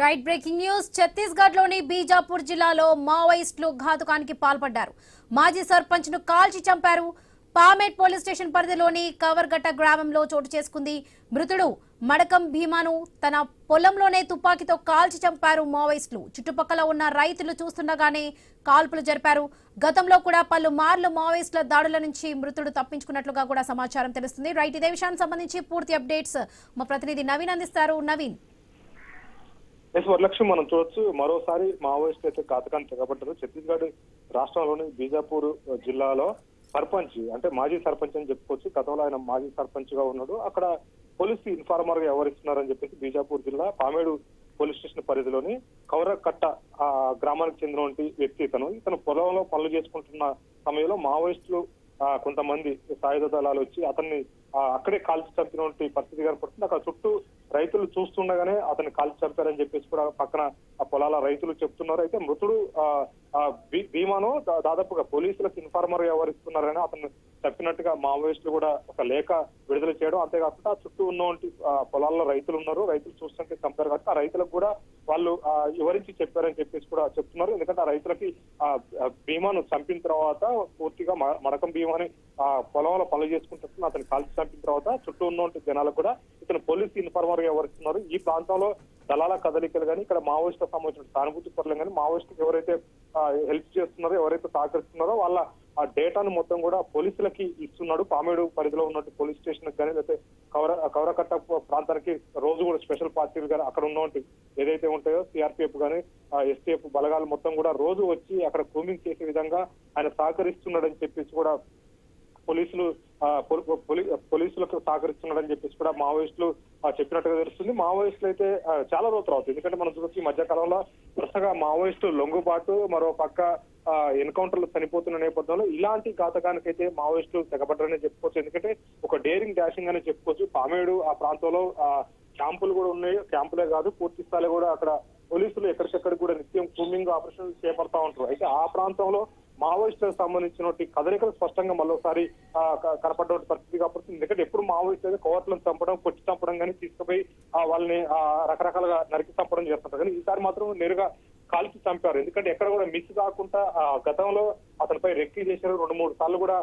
Right breaking news Chhattisgarh లోని బీజాపూర్ జిల్లాలో మావోయిస్టులు ఘాతుకానికి పాల్పడ్డారు. మాజీ సర్పంచ్ ను కాల్చి చంపారు. పామేట్ పోలీస్ స్టేషన్ పరిధిలోని కవర్గట్ట గ్రామంలో చోటు చేసుకుంది. మృతుడు మడకం భీమాను తన పొలంలోనే తుపాకీతో కాల్చి చంపారు మావోయిస్టులు. చుట్టుపక్కల ఉన్న రైతులు చూస్తుండగానే కాల్పులు జరిపారు. గతంలో కూడా పలుమార్లు మావోయిస్టుల దాడుల నుంచి మృతుడు తప్పించుకున్నట్లుగా కూడా సమాచారం తెలుస్తుంది. రైట్, ఇదే విషయానికి సంబంధించి పూర్తి అప్డేట్స్ మా ప్రతినిధి నవీన్ అందిస్తారు. నవీన్. వరలక్ష్మి, మనం చూడొచ్చు మరోసారి మావోయిస్టులు అయితే ఘాతకాన్ని తెగబడ్డారు. ఛత్తీస్గఢ్ రాష్ట్రంలోని బీజాపూర్ జిల్లాలో సర్పంచ్, అంటే మాజీ సర్పంచ్ అని చెప్పుకోవచ్చు. గతంలో ఆయన మాజీ సర్పంచ్ గా ఉన్నాడు. అక్కడ పోలీసు ఇన్ఫార్మర్ గా వ్యవహరిస్తున్నారని చెప్పేసి బీజాపూర్ జిల్లా పామేడు పోలీస్ స్టేషన్ పరిధిలోని కౌరకట్ట గ్రామానికి చెందినటువంటి వ్యక్తి ఇతను పొలంలో పనులు చేసుకుంటున్న సమయంలో మావోయిస్టులు కొంతమంది సాయుధ దళాలు వచ్చి అతన్ని అక్కడే కాల్చి చంపినటువంటి పరిస్థితి కనపడుతుంది. అక్కడ చుట్టూ రైతులు చూస్తుండగానే అతన్ని కాల్చి చంపారని చెప్పేసి కూడా పక్కన ఆ పొలాల రైతులు చెప్తున్నారు. అయితే మృతుడు భీమాను దాదాపుగా పోలీసులకు ఇన్ఫార్మర్ గా వ్యవహరిస్తున్నారని అతను చెప్పినట్టుగా మావోయిస్టులు కూడా ఒక లేఖ విడుదల చేయడం, అంతేకాకుండా చుట్టూ ఉన్నటువంటి పొలాల్లో రైతులు ఉన్నారు, రైతులు చూస్తుంటే చంపారు కాబట్టి ఆ రైతులకు కూడా వాళ్ళు వివరించి చెప్పారని చెప్పేసి కూడా చెప్తున్నారు. ఎందుకంటే ఆ రైతులకి భీమాను చంపిన తర్వాత పూర్తిగా మడకం భీమాని పొలంలో పనులు చేసుకుంటున్న అతను కాల్చి చంపిన తర్వాత చుట్టూ ఉన్నటువంటి జనాలకు కూడా ఇతను పోలీసు ఇన్ఫార్మర్ గా వ్యవహరిస్తున్నారు. ఈ ప్రాంతంలో దళాల కదలికలు కానీ ఇక్కడ మావోయిస్టులకు సంబంధించిన సానుభూతి పరులు కానీ మావోయిస్టులకు ఎవరైతే హెల్ప్ చేస్తున్నారో, ఎవరైతే సహకరిస్తున్నారో వాళ్ళ ఆ డేటాను మొత్తం కూడా పోలీసులకి ఇస్తున్నాడు. పామేడు పరిధిలో ఉన్నటువంటి పోలీస్ స్టేషన్ కానీ లేకపోతే కౌరకట్ట ప్రాంతానికి రోజు కూడా స్పెషల్ పార్టీలు కానీ అక్కడ ఉన్నటువంటి ఏదైతే ఉంటాయో సిఆర్పిఎఫ్ కానీ ఎస్టీఎఫ్ బలగాలు మొత్తం కూడా రోజు వచ్చి అక్కడ కూమింగ్ చేసే విధంగా ఆయన సహకరిస్తున్నాడని చెప్పేసి కూడా పోలీసులకు సహకరిస్తున్నాడని చెప్పేసి కూడా మావోయిస్టులు చెప్పినట్టుగా తెలుస్తుంది. మావోయిస్టులు అయితే చాలా రోజులు అవుతుంది. ఎందుకంటే మనం చూసి ఈ మధ్య కాలంలో వరుసగా మావోయిస్టు లొంగుబాటు, మరో పక్క ఎన్కౌంటర్లు చనిపోతున్న నేపథ్యంలో ఇలాంటి ఘాతకానికైతే మావోయిస్టులు తెగబడ్డారని చెప్పుకోవచ్చు. ఎందుకంటే ఒక డేరింగ్ డాషింగ్ అని చెప్పుకోవచ్చు. పామేడు ఆ ప్రాంతంలో క్యాంపులు కూడా ఉన్నాయి. క్యాంపులే కాదు, పూర్తి స్థాయిలో కూడా అక్కడ పోలీసులు ఎక్కడికెక్కడ కూడా నిత్యం కూమింగ్ ఆపరేషన్ చేపడతా ఉంటారు. అయితే ఆ ప్రాంతంలో మావోయిస్టులకు సంబంధించినటువంటి కదలికలు స్పష్టంగా మరోసారి కనపడ్డ పరిస్థితి కాబట్టి, ఎందుకంటే ఎప్పుడు మావోయిస్టులు కోర్టులను చంపడం, కొట్టి చంపడం కానీ తీసుకుపోయి వాళ్ళని రకరకాలుగా నరికి చంపడం చేస్తుంటారు. కానీ ఈసారి మాత్రం నేరుగా కాల్చి చంపారు. ఎందుకంటే ఎక్కడ కూడా మిస్ కాకుండా గతంలో అతనిపై రెక్కి చేశారు. 2-3 సార్లు కూడా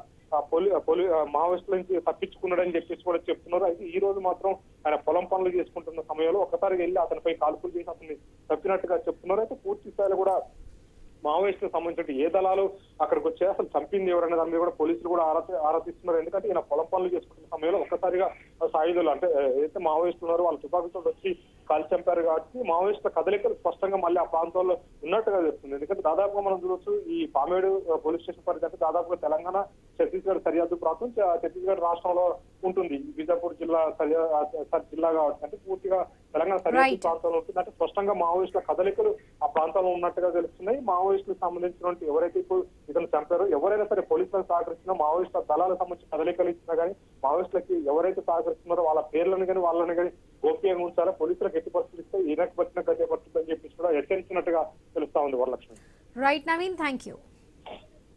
మావోయిస్టుల నుంచి తప్పించుకున్నాడని చెప్పేసి కూడా చెప్తున్నారు. అయితే ఈ రోజు మాత్రం ఆయన పొలం పనులు చేసుకుంటున్న సమయంలో ఒకసారి వెళ్ళి అతనిపై కాల్పులు చేసి అతన్ని తప్పినట్టుగా చెప్తున్నారు. అయితే పూర్తి స్థాయిలో కూడా మావోయిస్టులకు సంబంధించిన ఏ దళాలు అక్కడికి వచ్చి అసలు చంపింది ఎవరనే దాని మీద కూడా పోలీసులు కూడా ఆరాధిస్తున్నారు. ఎందుకంటే ఈయన పొలం పనులు చేసుకుంటున్న సమయంలో ఒక్కసారిగా సాయుధులు, అంటే ఏదైతే మావోయిస్టులు ఉన్నారో వాళ్ళు తుపాకీతో వచ్చి కాల్చి చంపారు కాబట్టి మావోయిస్టుల కదలికలు స్పష్టంగా మళ్ళీ ఆ ప్రాంతంలో ఉన్నట్టుగా తెలుస్తుంది. ఎందుకంటే దాదాపుగా మనం చూడొచ్చు ఈ పామేడు పోలీస్ స్టేషన్ పరిధి అంటే దాదాపుగా తెలంగాణ ఛత్తీస్గఢ్ సరిహద్దు ప్రాంతం, ఛత్తీస్గఢ్ రాష్ట్రంలో ఉంటుంది. బీజాపూర్ జిల్లా జిల్లా కాబట్టి అంటే పూర్తిగా తెలంగాణ సరిహద్దు ప్రాంతంలో ఉంటుంది. అంటే స్పష్టంగా మావోయిస్టుల కదలికలు ఆ ప్రాంతంలో ఉన్నట్టుగా తెలుస్తున్నాయి. మావోయిస్టులకు సంబంధించినటువంటి ఎవరైతే ఇప్పుడు ఇతను చంపారో, ఎవరైనా సరే పోలీసులకు సహకరించినా, మావోయిస్టుల దళాలకు సంబంధించిన కదలికలు ఇచ్చినా కానీ మావోయిస్టులకి ఎవరైతే సహకరిస్తున్నారో వాళ్ళ పేర్లను కానీ వాళ్ళని కానీ గోప్యంగా ఉంచాలా, పోలీసులకు ఎట్టి పరిస్థితులు ఇస్తే ఈయనకు వచ్చిన గతి పడుతుందని చెప్పేసి కూడా హెచ్చరించినట్టుగా తెలుస్తా ఉంది. Varalakshmi. Right Naveen, thank you.